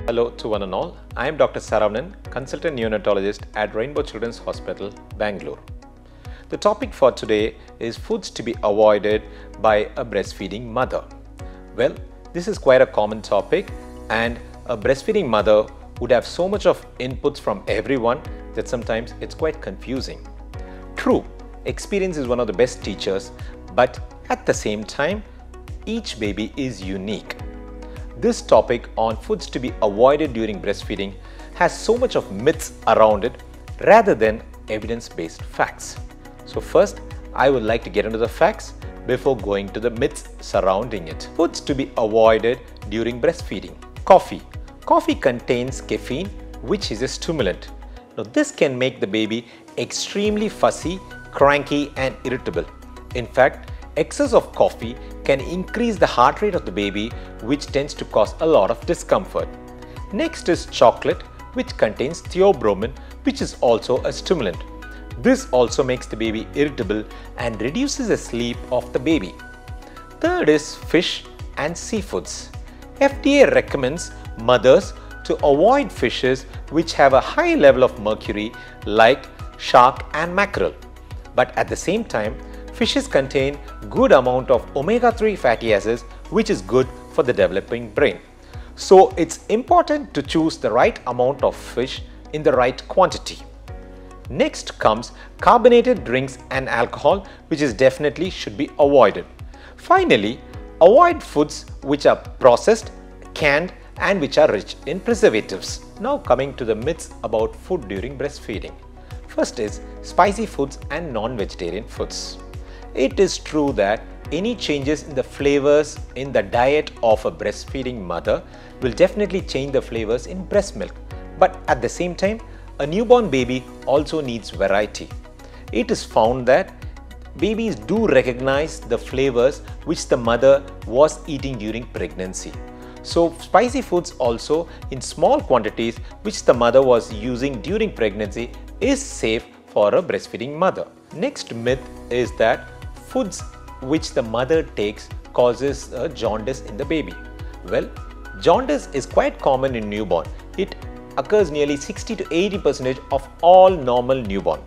Hello to one and all. I am Dr. Saravanan, Consultant Neonatologist at Rainbow Children's Hospital, Bangalore. The topic for today is foods to be avoided by a breastfeeding mother. Well, this is quite a common topic, and a breastfeeding mother would have so much of inputs from everyone that sometimes it's quite confusing. True, experience is one of the best teachers, but at the same time, each baby is unique. This topic on foods to be avoided during breastfeeding has so much of myths around it rather than evidence-based facts. So first, I would like to get into the facts before going to the myths surrounding it. Foods to be avoided during breastfeeding. Coffee. Coffee contains caffeine, which is a stimulant. Now this can make the baby extremely fussy, cranky and irritable. In fact, excess of coffee can increase the heart rate of the baby, which tends to cause a lot of discomfort. Next is chocolate, which contains theobromine, which is also a stimulant. This also makes the baby irritable and reduces the sleep of the baby. Third is fish and seafoods. FDA recommends mothers to avoid fishes which have a high level of mercury like shark and mackerel. But at the same time, fishes contain good amount of omega-3 fatty acids, which is good for the developing brain. So it's important to choose the right amount of fish in the right quantity. Next comes carbonated drinks and alcohol, which is definitely should be avoided. Finally, avoid foods which are processed, canned and which are rich in preservatives. Now coming to the myths about food during breastfeeding. First is spicy foods and non-vegetarian foods. It is true that any changes in the flavors in the diet of a breastfeeding mother will definitely change the flavors in breast milk. But at the same time, a newborn baby also needs variety. It is found that babies do recognize the flavors which the mother was eating during pregnancy. So spicy foods also in small quantities which the mother was using during pregnancy is safe for a breastfeeding mother. Next myth is that foods which the mother takes causes a jaundice in the baby. Well, jaundice is quite common in newborn. It occurs nearly 60 to 80% of all normal newborn.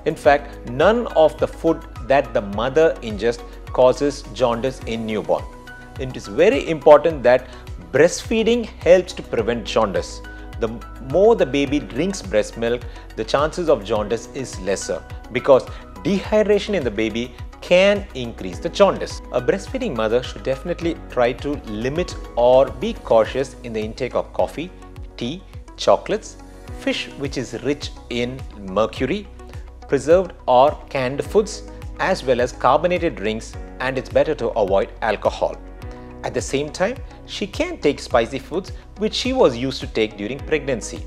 In fact, none of the food that the mother ingests causes jaundice in newborn. It is very important that breastfeeding helps to prevent jaundice. The more the baby drinks breast milk, the chances of jaundice is lesser because dehydration in the baby can increase the jaundice. A breastfeeding mother should definitely try to limit or be cautious in the intake of coffee, tea, chocolates, fish which is rich in mercury, preserved or canned foods, as well as carbonated drinks, and it's better to avoid alcohol. At the same time, she can take spicy foods which she was used to take during pregnancy.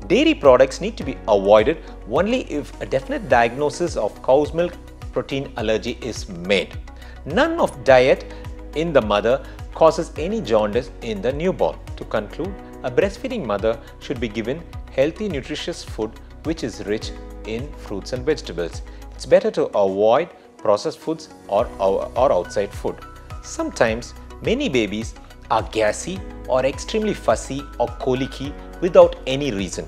Dairy products need to be avoided only if a definite diagnosis of cow's milk protein allergy is made. None of diet in the mother causes any jaundice in the newborn. To conclude, a breastfeeding mother should be given healthy, nutritious food which is rich in fruits and vegetables. It's better to avoid processed foods or outside food. Sometimes many babies are gassy or extremely fussy or colicky without any reason.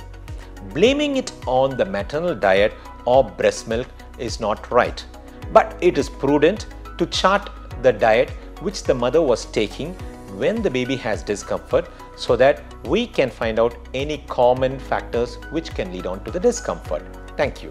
Blaming it on the maternal diet or breast milk is not right, but it is prudent to chart the diet which the mother was taking when the baby has discomfort so that we can find out any common factors which can lead on to the discomfort. Thank you.